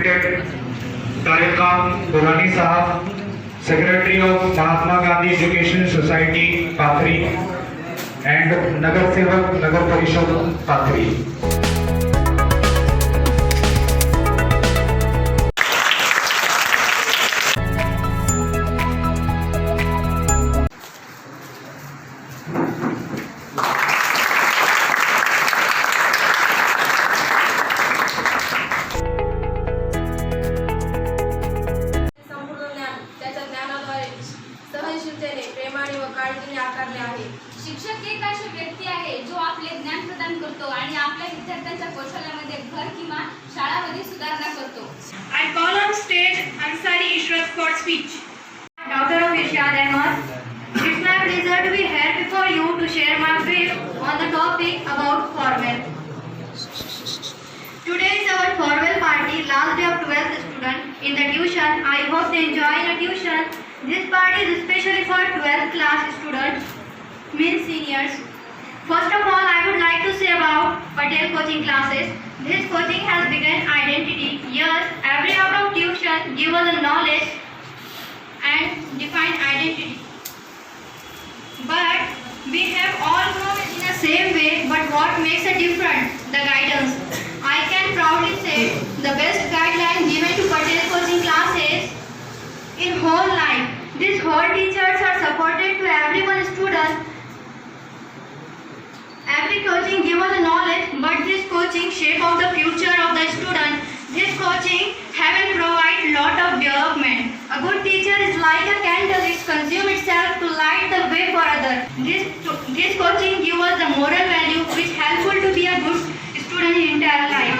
Respected Tariq Durrani Sahab, Secretary of Mahatma Gandhi Education Society, Pathri, and Nagar Sevak Nagar Parishad, Pathri. प्रेमाने व काळजीने आकारले आहे. शिक्षक एक अशी व्यक्ती आहे जो आपले ज्ञान प्रदान करतो आणि आपल्या विद्यार्थ्यांच्या कौशल्यामध्ये भर किंवा शाळामध्ये सुधारणा करतो. I call on stage Ansari Ishrat for speech. Daughter of Irshad Ahmad, it's my pleasure to be here before you to share my brief on the topic about farewell. Today is our farewell party, last day of 12th student in the tuition. I hope they enjoy the tuition. This party is especially for 12th class students, means seniors. First of all, I would like to say about Patel coaching classes. This coaching has begun identity. Yes, every hour of tuition gives us a knowledge and define identity. But we have all grown in the same way, but what makes a difference? The guidance. I can proudly say the best guideline given to Patel coaching classes in whole life. These whole teachers are supported to everyone student. Every coaching gives us knowledge, but this coaching shape of the future of the student. This coaching heaven provide lot of development. A good teacher is like a candle; it consumes itself to light the way for others. This coaching gives us the moral value which helpful to be a good student in entire life.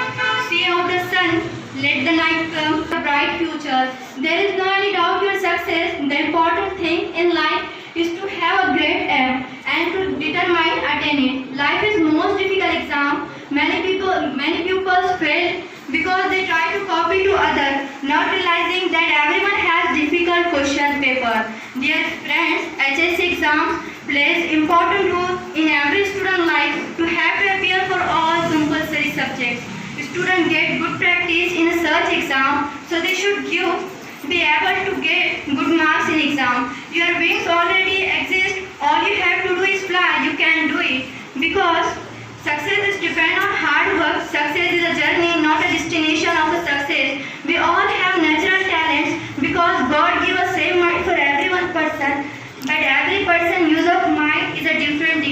See of the sun, let the night come, a bright future. There is no any doubt your success. The important thing in life is to have a great aim and to determine attain it. Life is most difficult exam. Many pupils fail because they try to copy to others, not realizing that everyone has difficult question paper. Dear friends, HSC exams plays important role in every student life to have to appear for all compulsory subjects. Students get good practice in a such exam, so they should be able to get good marks in exam. Your wings already exist. All you have to do is fly. You can do it because success is depend on hard work. Success is a journey, not a destination of a success. We all have natural talents because God give us same mind for every one person, but every person use of mind is a different.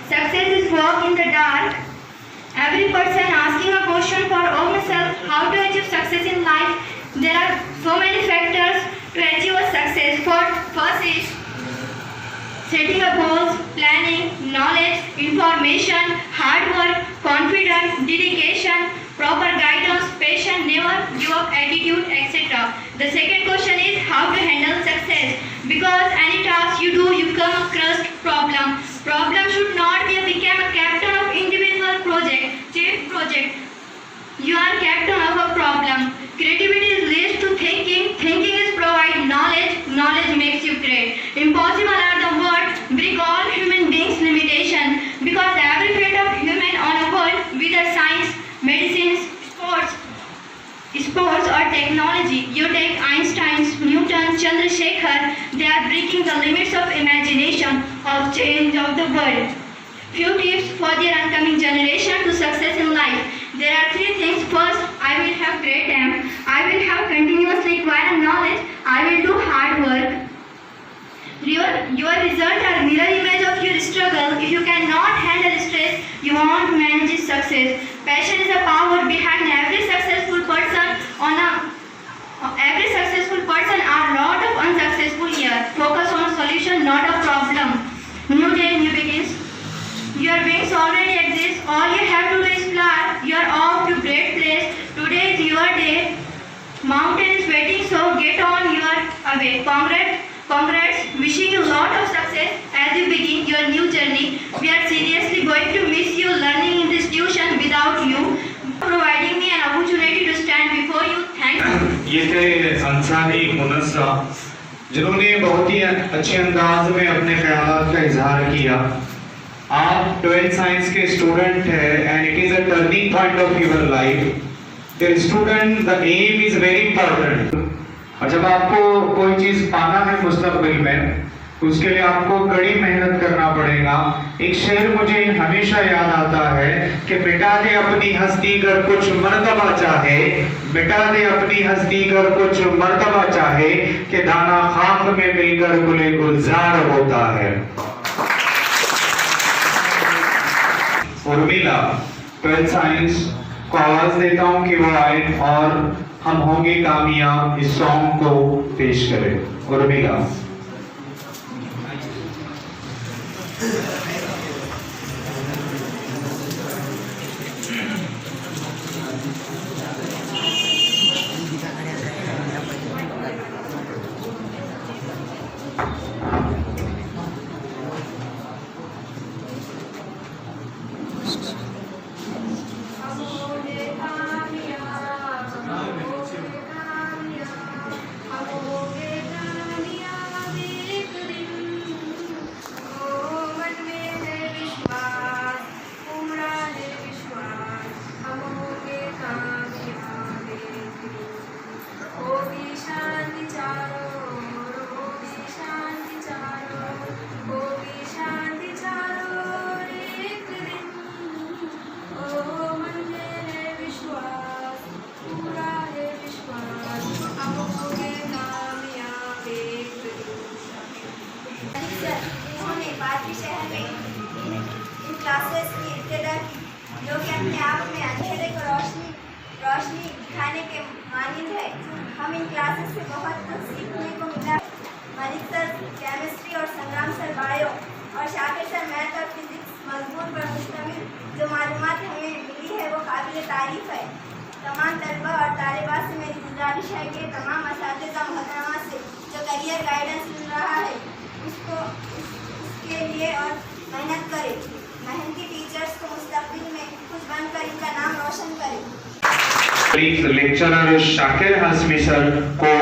Success is walk in the dark. Every person asking a question for ourselves, how to achieve success in life. There are so many factors to achieve a success. First is setting a goals, planning, knowledge, information, hard work, confidence, dedication, proper guidance, patience, never give up attitude, etc. The second question is how to handle success. Because any task you do, you come across problem. Problem should not be become a captain of individual project, chief project. You are captain of a problem. Creativity is leads to thinking. Thinking is provide knowledge. Knowledge makes you great. Impossible are the words break all human beings' limitation. Because every fate of human on a world, whether science, medicine, sports or technology, you take Einstein, Newton, Chandrasekhar, they are breaking the limits of imagination of change of the world. Few tips for their oncoming generation to success in life. There are 3 things. First, I will have great aim. I will have continuously acquire knowledge. I will do hard work. Your result are mirror image of your struggle. If you cannot handle stress, you won't manage success. Passion is a power behind every successful person. Every successful person are lot of unsuccessful here. Focus on solution, not a problem. New day, new begins. Your wings already exist. All you have to do is fly. You are off to great place. Today is your day. Mountain is waiting, so get on your way. Congrats. Wishing you lot of success as you begin your new journey. We are seriously going to miss you learning in this tuition without you. Providing me an opportunity to stand before you. Thank you. ये थे अंसारी मुनस्सा, जिन्होंने बहुत ही अच्छे अंदाज में अपने ख्यालात का इजहार किया. आप 12th साइंस के स्टूडेंट हैं and it is a turning point of your life. The student, the aim is very important. और जब आपको कोई चीज पाना है मुस्तकबिल में, उसके लिए आपको कड़ी मेहनत करना पड़ेगा। एक शेर मुझे हमेशा याद आता है कि मिटा दे अपनी हस्ती कर कुछ मर्तबा चाहे, मिटा दे अपनी हस्ती कर कुछ मर्तबा चाहे, कि दाना खाक में मिलकर गुले गुलजार होता है। उर्मिला 12th साइंस को आवाज देता हूँ कि वो आए और हम होंगे कामयाब इस सॉन्ग को पेश करें। उर्मिला। क्लासेस की इब्तिदा की, जो कि अपने आप में अंधेरे को रोशनी दिखाने के मानिंद है। हम इन क्लासेस से बहुत कुछ सीखने को मिला। मलिक सर केमिस्ट्री और संग्राम सर बायो और शाकिर सर मैथ और फिजिक्स मजमून पर मुश्तमिल जो मालूमात हमें मिली है वो काबिल तारीफ है। तमाम तलबा और तालिबात से मेरी गुजारिश है कि तमाम असातिज़ा मोहतरमा से जो करियर गाइडेंस मिल रहा है उसके लिए और मेहनत करें। मेहनती टीचर्स को मुस्तकबिल में कुछ बनकर इनका नाम रोशन करें। लेक्चरर शाकिर हाशमी सर को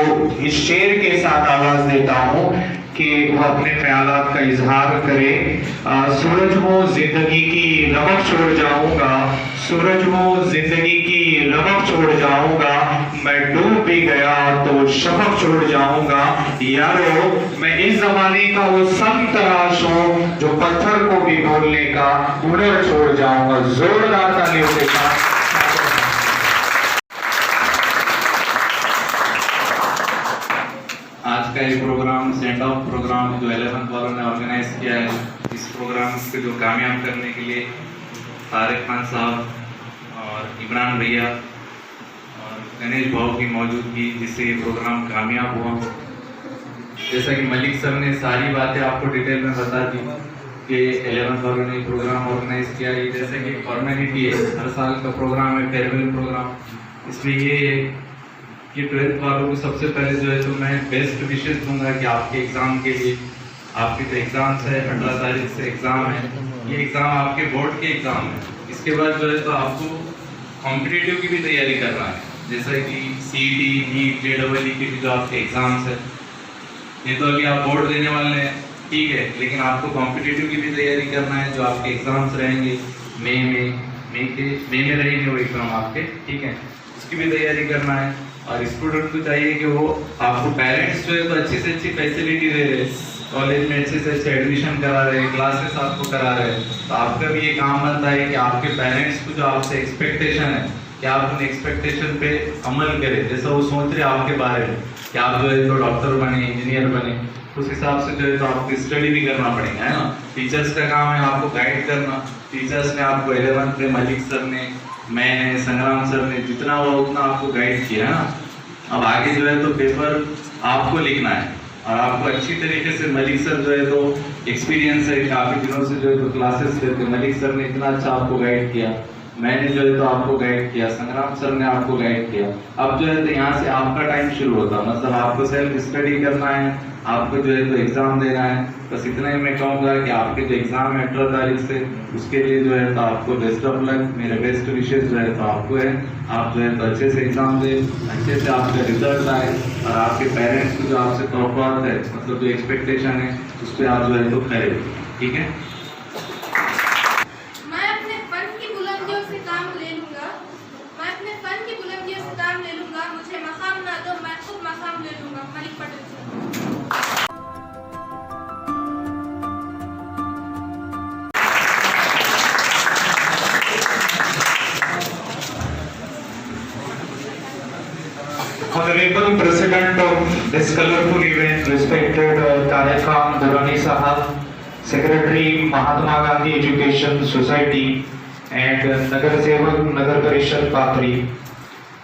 इस शेर के साथ आवाज देता हूँ कि वो अपने ख्यालात का इजहार करे। सूरज हो जिंदगी की रमक छोड़ जाऊंगा, सूरज हो जिंदगी की रमक छोड़ जाऊंगा, मैं डूब भी गया तो शफक छोड़ जाऊंगा। यारो मैं इस जमाने का वो संत तराश हूँ जो पत्थर को भी बोलने का हुनर छोड़ जाऊंगा। जोरदार तालियों के साथ। आज का ये प्रोग्राम सेंड ऑफ प्रोग्राम जो 11th वालों ने ऑर्गेनाइज किया है, इस प्रोग्राम को जो कामयाब करने के लिए तारिक खान साहब और इमरान भैया और गणेश भाव की मौजूदगी, जिससे ये प्रोग्राम कामयाब हुआ। जैसा कि मलिक सर ने सारी बातें आपको डिटेल में बता दी कि 11th वालों ने प्रोग्राम ऑर्गेनाइज किया। ये जैसे कि फॉर्मेलिटी है, हर साल का प्रोग्राम है, फेयरवेल प्रोग्राम। इसमें ये है कि 12th वालों को सबसे पहले जो है तो मैं बेस्ट विशेष दूंगा कि आपके एग्ज़ाम के लिए, आपके जो एग्ज़ाम्स है 18 तारीख से एग्ज़ाम है, ये एग्ज़ाम आपके बोर्ड के एग्ज़ाम है। इसके बाद जो है तो आपको कॉम्पिटिटिव की भी तैयारी करना है, जैसा कि CET, नीट, JEE के भी जो आपके एग्ज़ाम्स है। ये तो अभी आप बोर्ड देने वाले हैं, ठीक है, लेकिन आपको कॉम्पिटिटिव की भी तैयारी करना है। जो आपके एग्ज़ाम्स रहेंगे मई में रहेंगे वो एग्ज़ाम आपके, ठीक है, उसकी भी तैयारी करना है। और स्टूडेंट को चाहिए कि वो आपको पेरेंट्स जो है तो अच्छी से अच्छी फैसिलिटी दे रहे, कॉलेज में अच्छे से अच्छे एडमिशन करा रहे, क्लासेस आपको करा रहे, तो आपका भी ये काम बनता है कि आपके पेरेंट्स को जो आपसे एक्सपेक्टेशन है कि आप उन एक्सपेक्टेशन पे अमल करें। जैसा वो सोच रहे आपके बारे में कि आप जो है तो डॉक्टर बने, इंजीनियर बने, उस हिसाब से जो है तो आपको स्टडी भी करना पड़ेगा, है ना। टीचर्स का काम है आपको गाइड करना। टीचर्स ने आपको 11th में मलिक सर ने, मैंने, संग्राम सर ने जितना हुआ उतना आपको गाइड किया है ना। अब आगे जो है तो पेपर आपको लिखना है और आपको अच्छी तरीके से मलिक सर जो है तो एक्सपीरियंस है, काफ़ी दिनों से जो है तो क्लासेस लेते। मलिक सर ने इतना अच्छा आपको गाइड किया, मैंने जो है तो आपको गाइड किया, संग्राम सर ने आपको गाइड किया। अब जो है तो यहाँ से आपका टाइम शुरू होता, मतलब आपको सेल्फ स्टडी करना है, आपको जो है तो एग्ज़ाम देना है। बस इतना ही मैं कहूँगा कि आपके जो एग्ज़ाम है 18 तारीख से, उसके लिए जो है तो आपको बेस्ट ऑफ लक, मेरे बेस्ट विशेष जो है तो आपको है। आप जो है तो अच्छे से एग्ज़ाम दें, अच्छे से आपका रिजल्ट आए और आपके पेरेंट्स को जो आपसे तवक्कुआत है, मतलब जो एक्सपेक्टेशन है, उस पर आप जो है तो खरे, ठीक है। मैं अपने फन की बुलंदियों से काम ले लूंगा, मैं अपने फन की बुलंदियों Honorable President of this colorful event, respected Tariq Khan Durrani Sahab, Secretary Mahatma Gandhi Education Society, and Nagar Sevak Nagar Parishad Patri,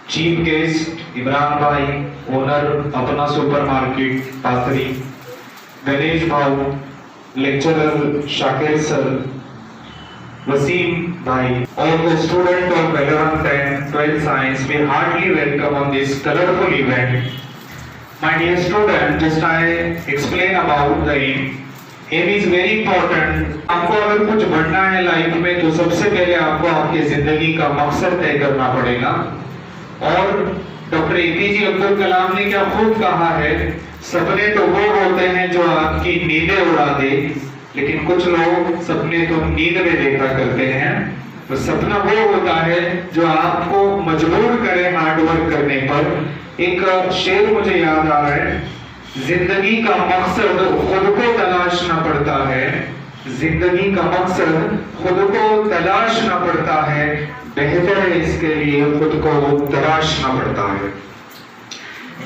Chief Guest Imran Bhai, owner Apna Supermarket Patri, Ganesh Bhau, Lecturer Shakir Sir, Wasim Bhai, all the students of 11th and 12th Science, we heartily welcome on this colorful event. My dear student, just I explain about the aim. Aim is very important. आपको अगर कुछ बनना है life में तो सबसे पहले आपको आपकी जिंदगी का मकसद तय करना पड़ेगा। और डॉक्टर एपीजे अब्दुल कलाम ने क्या खूब कहा है, सपने तो वो होते हैं जो आपकी नींदें उड़ा दे, लेकिन कुछ लोग सपने तो नींद में देखा करते हैं। तो सपना वो होता है जो आपको मजबूर करे हार्डवर्क करने पर। एक शेर मुझे याद आ रहा है, जिंदगी का मकसद खुद को तलाशना पड़ता है, जिंदगी का मकसद खुद को तलाशना पड़ता है, बेहतर है इसके लिए खुद को तराशना पड़ता है।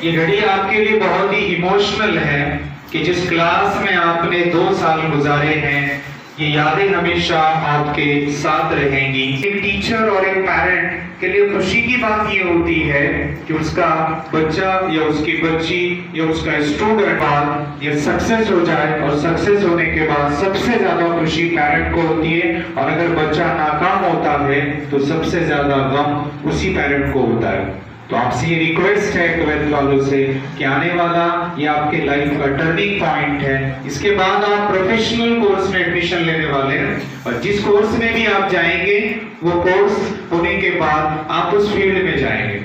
ये घड़ी आपके लिए बहुत ही इमोशनल है कि जिस क्लास में आपने 2 साल गुजारे हैं, ये यादें हमेशा आपके साथ रहेंगी। एक टीचर और एक पेरेंट के लिए खुशी की बात ये होती है कि उसका बच्चा या उसकी बच्ची या उसका स्टूडेंट ये सक्सेस हो जाए, और सक्सेस होने के बाद सबसे ज्यादा खुशी पेरेंट को होती है, और अगर बच्चा नाकाम होता है तो सबसे ज्यादा गम उसी पेरेंट को होता है। तो आपसे ये रिक्वेस्ट है 12th वालों से कि आने वाला ये आपके लाइफ का टर्निंग पॉइंट है। इसके बाद आप प्रोफेशनल कोर्स में एडमिशन लेने वाले हैं, और जिस कोर्स में भी आप जाएंगे वो कोर्स होने के बाद आप उस फील्ड में जाएंगे।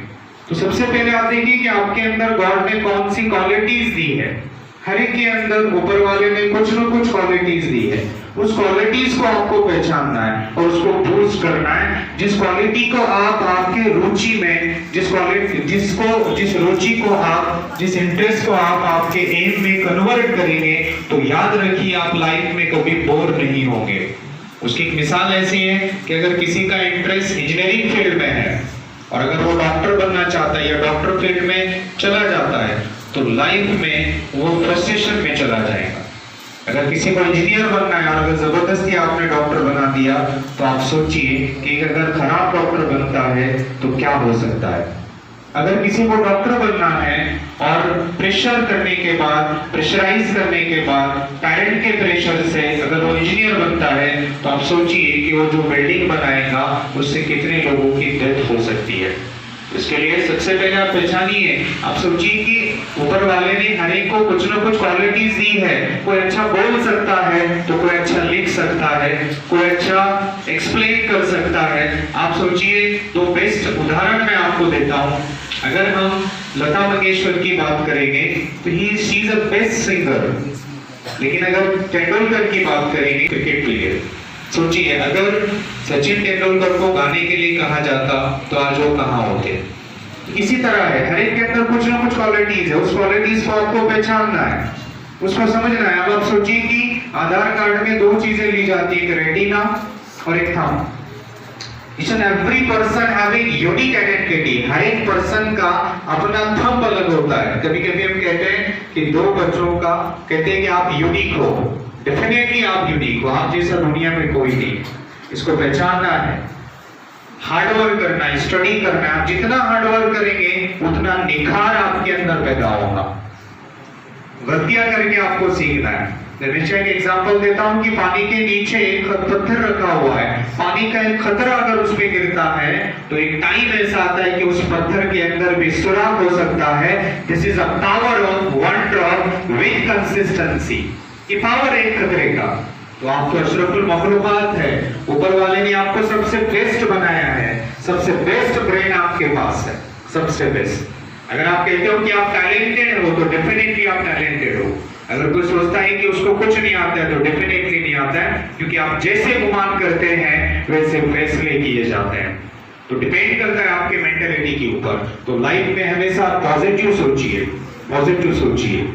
तो सबसे पहले आप देखिए कि आपके अंदर गॉड ने कौन सी क्वालिटीज दी है। हर एक के अंदर ऊपर वाले ने कुछ न कुछ क्वालिटीज दी है। उस क्वालिटीज को आपको पहचानना है और उसको बूस्ट करना है। जिस क्वालिटी को आप आपके रुचि में, जिस रुचि को आप, जिस इंटरेस्ट को आप आपके एम में कन्वर्ट करेंगे, तो याद रखिए आप लाइफ में कभी बोर नहीं होंगे। उसकी एक मिसाल ऐसी है कि अगर किसी का इंटरेस्ट इंजीनियरिंग फील्ड में है और अगर वो डॉक्टर बनना चाहता है या डॉक्टर फील्ड में चला जाता है, तो लाइफ में वो फ्रस्ट्रेशन में चला जाएगा। अगर किसी को इंजीनियर बनना है और अगर जबरदस्ती आपने डॉक्टर बना दिया, तो आप सोचिए कि अगर खराब डॉक्टर बनता है तो क्या हो सकता है। अगर किसी को डॉक्टर बनना है और प्रेशर करने के बाद, प्रेशराइज करने के बाद, पेरेंट के प्रेशर से अगर वो इंजीनियर बनता है, तो आप सोचिए कि वो जो बिल्डिंग बनाएगा उससे कितने लोगों की डेथ हो सकती है। इसके लिए सबसे पहले आप पहचानिए, आप सोचिए कि ऊपर वाले ने हर एक को कुछ ना कुछ क्वालिटीज दी है। कोई अच्छा बोल सकता है तो कोई अच्छा लिख सकता है, कोई अच्छा एक्सप्लेन कर सकता है। आप सोचिए, 2 बेस्ट उदाहरण मैं आपको देता हूँ। अगर हम लता मंगेशकर की बात करेंगे तो she is a best singer, लेकिन अगर तेंदुलकर की बात करेंगे क्रिकेट प्लेयर, सोचिए अगर सचिन तेंदुलकर को गाने के लिए कहा जाता तो आज वो कहाँ होते। इसी तरह है, हर एक के अंदर कुछ ना कुछ क्वालिटीज है। उस क्वालिटीज को आपको पहचानना है, उसको समझना है। अब आप सोचिए कि आधार कार्ड में 2 चीजें ली जाती है, एक रेटिना और एक thumb. Each and every person having unique identity. हर एक पर्सन का अपना थंब अलग होता है। कभी कभी हम कहते हैं कि 2 बच्चों का कहते हैं कि आप यूनिक हो। डेफिनेटली आप यूनिक हो, आप जैसा दुनिया में कोई नहीं। इसको पहचानना है, हार्डवर्क करना है, स्टडी करना है। आप जितना हार्डवर्क करेंगे उतना निखार आपके अंदर पैदा होगा। गलतियां करके आपको सीखना है। हमेशा एक एग्जांपल देता हूं कि पानी के नीचे एक पत्थर रखा हुआ है, पानी का एक खतरा अगर उस पे गिरता है तो एक टाइम ऐसा आता है कि उस पत्थर के अंदर भी सुराख हो सकता है। This is a power of 1 drop with consistency. ये पावर है खतरे का। तो आप तो अशरफुल मखलूकात है, ऊपर वाले ने आपको सबसे बेस्ट बनाया है, सबसे बेस्ट ब्रेन आपके पास है, सबसे बेस्ट। अगर आप कहते हो कि आप टैलेंटेड हो तो डेफिनेटली आप टैलेंटेड हो। अगर कोई सोचता है कि उसको कुछ नहीं आता है तो डेफिनेटली नहीं आता है, क्योंकि आप जैसे गुमान करते हैं वैसे फैसले किए जाते हैं। तो डिपेंड करता है आपके मेंटालिटी के ऊपर। तो लाइफ में हमेशा पॉजिटिव सोचिए, पॉजिटिव सोचिए।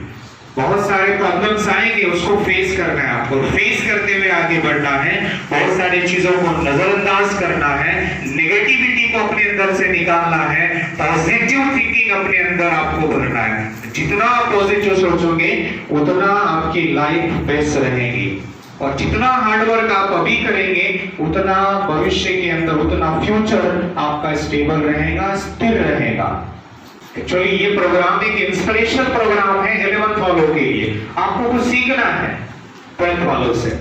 बहुत सारे प्रॉब्लम्स आएंगे, उसको फेस करना है आपको, फेस करते हुए आगे बढ़ना है। बहुत सारी चीजों को नजरअंदाज करना है, नेगेटिविटी थिंकिंग अपने अंदर से निकालना है, पॉजिटिव थिंकिंग अपने अंदर आपको भरना है। जितना आप पॉजिटिव सोचोगे उतना आपकी लाइफ बेस्ट रहेगी, और जितना हार्डवर्क आप अभी करेंगे उतना भविष्य के अंदर, उतना फ्यूचर आपका स्टेबल रहेगा, स्थिर रहेगा। एक्चुअली ये प्रोग्राम एक इंस्पिरेशनल प्रोग्राम है 11th वालों के लिए। आपको कुछ सीखना है 12th वालों से।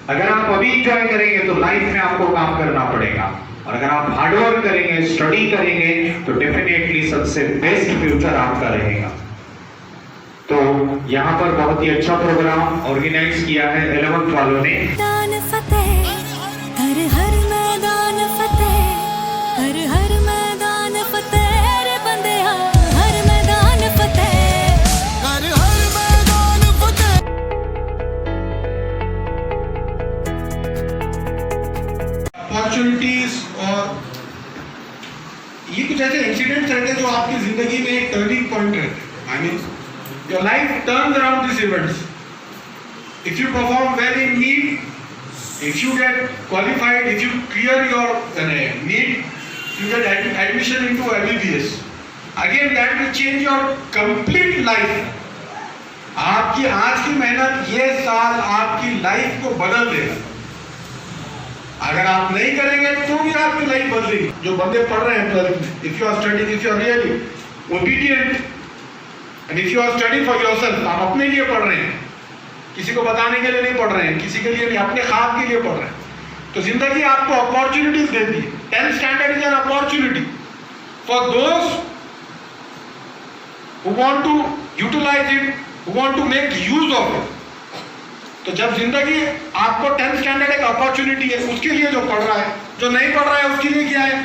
अगर आप अभी एंजॉय करेंगे तो लाइफ में आपको काम करना पड़ेगा, और अगर आप हार्डवर्क करेंगे, स्टडी करेंगे तो डेफिनेटली सबसे बेस्ट फ्यूचर आपका रहेगा। तो यहाँ पर बहुत ही अच्छा प्रोग्राम ऑर्गेनाइज किया है 11th वालों ने। मैदान फतेह, हर हर मैदान फतेह, हर हर मैदान फतेह रे बंदेया, हर मैदान फतेह, हर हर मैदान फतेह। अपॉर्चुनिटीज, और ये कुछ ऐसे इंसिडेंट्स रहते हैं जो आपकी जिंदगी में एक टर्निंग पॉइंट रहते हैं। I mean your life turns around these events. If you perform well in NEET, if you get qualified, if you clear your NEET, you get admission into MBBS. Again, that will change your complete life. आपकी आज की मेहनत ये साल आपकी life को बदल देगा। अगर आप नहीं करेंगे तो भी आपकी लाइफ बदलेगी। जो बंदे पढ़ रहे हैं 12th में, if you are studying, if you are really obedient, and if you are studying for yourself, आप अपने लिए पढ़ रहे हैं, किसी को बताने के लिए नहीं पढ़ रहे हैं, किसी के लिए नहीं, अपने ख्वाब के लिए पढ़ रहे हैं, तो जिंदगी आपको अपॉर्चुनिटीज देती है। 10th standard is an opportunity for those who want to utilize it, who want to make use of it. तो जब जिंदगी आपको 10th स्टैंडर्ड एक अपॉर्चुनिटी है, उसके लिए जो पढ़ रहा है, जो नहीं पढ़ रहा है उसके लिए क्या है?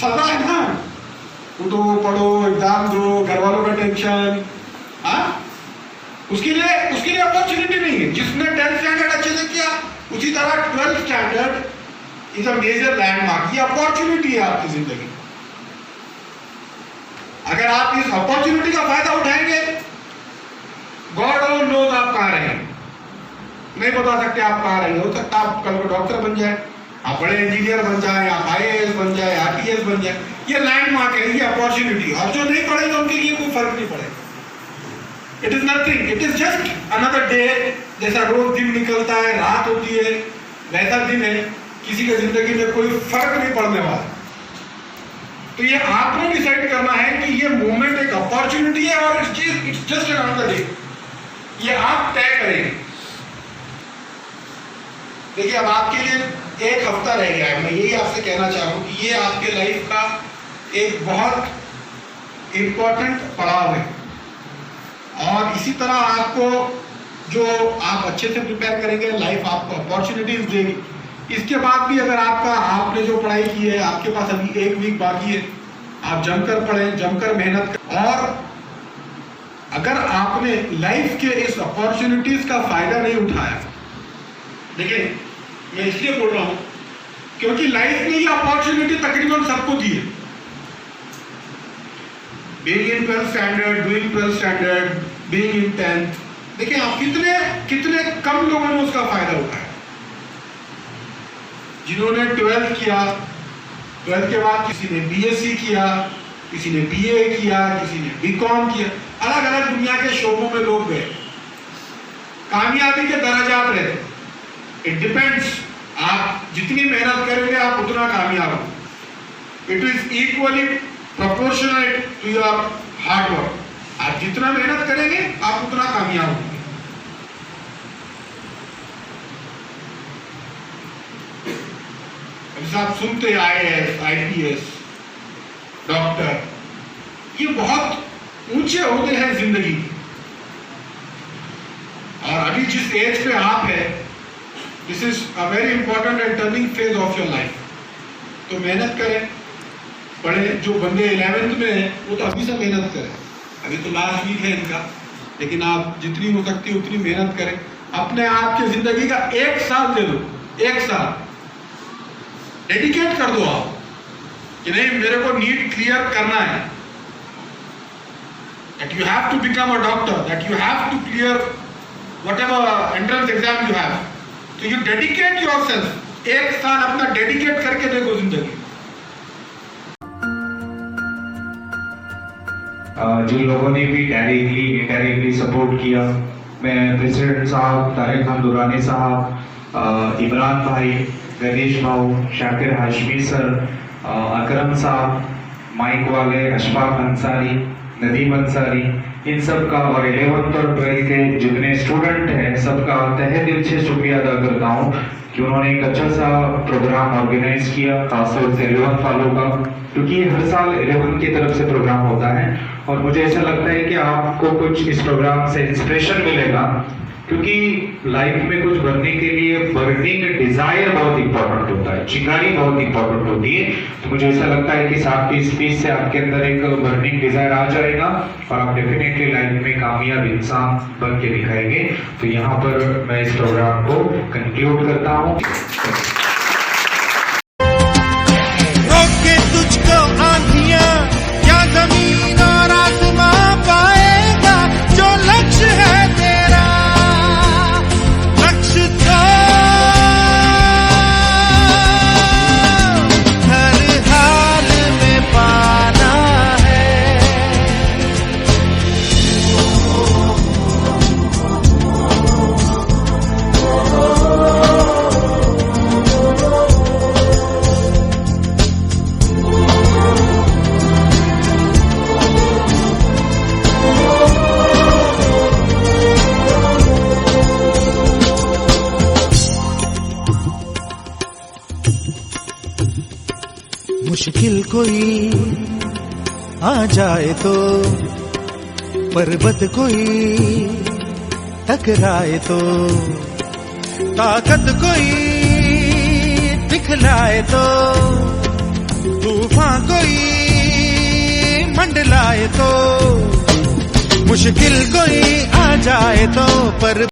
सजा है ना। उठो, पढ़ो, एग्जाम दो, घर वालों का टेंशन, हाँ, उसके लिए अपॉर्चुनिटी नहीं है। जिसने 10th स्टैंडर्ड अच्छे से किया, उसी तरह 12th standard is a major landmark. ये अपॉर्चुनिटी है आपकी जिंदगी। अगर आप इस अपॉर्चुनिटी का फायदा उठाएंगे, गॉड ओनली नोज आप कहाँ रहेंगे, नहीं बता सकते आप कहाँ रहेंगे। हो सकता है आप कल को डॉक्टर बन जाए, आप बड़े इंजीनियर बन जाए, आप IAS बन जाए, RTS बन जाए। ये लैंडमार्क है, ये अपॉर्चुनिटी। और जो नहीं पढ़ेंगे उनके लिए कोई फर्क नहीं पड़ेगा। It is nothing, it is just another day. जैसा रोज दिन निकलता है, रात होती है, वैसा दिन है। किसी की जिंदगी में कोई फर्क नहीं पड़ने वाला। तो ये आपने डिसाइड करना है कि ये मूवमेंट एक अपॉर्चुनिटी है और इट्स जस्ट अनदर डे। ये आप तय करेंगे। देखिए, अब आपके लिए एक हफ्ता रह गया है। मैं यही आपसे कहना चाह रहा हूँ कि ये आपके लाइफ का एक बहुत इम्पोर्टेंट पड़ाव है, और इसी तरह आपको जो आप अच्छे से प्रिपेयर करेंगे, लाइफ आपको अपॉर्चुनिटीज देगी। इसके बाद भी अगर आपने जो पढ़ाई की है, आपके पास अभी 1 वीक बाकी है, आप जमकर पढ़ें, जमकर मेहनत करें। और अगर आपने लाइफ के इस अपॉर्चुनिटीज का फायदा नहीं उठाया, देखिए मैं इसलिए बोल रहा हूं क्योंकि लाइफ ने ये अपॉर्चुनिटी तकरीबन सबको दी है। Being in 12th standard, doing 12th standard, being in 10th, देखिए आप कितने कम लोगों ने उसका फायदा उठाया। जिन्होंने 12th किया, 12th के बाद किसी ने BSc किया, किसी ने BA किया, किसी ने BCom किया, अलग अलग दुनिया के शोबों में लोग गए। कामयाबी के दर्जात रहते, इट डिपेंड्स। आप जितनी मेहनत करेंगे आप उतना कामयाब हो। It is equally proportional to your hard work. आप जितना मेहनत करेंगे आप उतना कामयाब होंगे। आप सुनते IAS, IPS, डॉक्टर, ये बहुत ऊंचे होते हैं जिंदगी। और अभी जिस एज पे आप है, this is a very important and turning phase of your life. तो मेहनत करें, पढ़े। जो बंदे 11th में हैं वो तो अभी से मेहनत करें। अभी तो लास्ट वीक है इनका, लेकिन आप जितनी हो सकती है उतनी मेहनत करें। अपने आप की जिंदगी का 1 साल दे दो, 1 साल डेडिकेट कर दो आप कि नहीं, मेरे को नीट क्लियर करना है। that you have to become a doctor, that you have to clear whatever entrance exam you have. So you dedicate yourself एक साल अपना डेडिकेट करके देखो जिंदगी। जिन लोगों ने भी डायरेक्टली इनडायरेक्टली सपोर्ट किया, मैं प्रेसिडेंट साहब, तारिक खान दुरानी साहब, इमरान भाई, गणेश भाऊ, शाकिर हाशमी सर, अकरम साहब, माइक वाले अशफाक अंसारी, नदीम अंसारी, इन सब का और 11th और 12th के जितने स्टूडेंट हैं सबका तहे दिल से शुक्रिया अदा करता हूँ कि उन्होंने एक अच्छा सा प्रोग्राम ऑर्गेनाइज किया, खासतौर से 11th वालों का, क्योंकि हर साल 11th की तरफ से प्रोग्राम होता है और मुझे ऐसा लगता है कि आपको कुछ इस प्रोग्राम से इंस्पिरेशन मिलेगा, क्योंकि लाइफ में कुछ बनने के लिए बर्निंग डिजायर बहुत इंपॉर्टेंट होता है, चिंगारी बहुत इंपॉर्टेंट होती है। तो मुझे ऐसा लगता है कि साहब की स्पीच से आपके अंदर एक बर्निंग डिजायर आ जाएगा और आप डेफिनेटली लाइफ में कामयाब इंसान बन के दिखाएंगे। तो यहाँ पर मैं इस प्रोग्राम को कंक्लूड करता हूँ। रोके तुझको आंधियां क्या जमीन और आसमां पाएगा, जो लक्ष्य है तेरा लक्ष्य तो हर हाल में पाना है। मुश्किल कोई आ जाए तो, पर्वत कोई टकराए तो, ताकत कोई दिखलाए तो, तूफान कोई मंडलाए तो, मुश्किल कोई आ जाए तो पर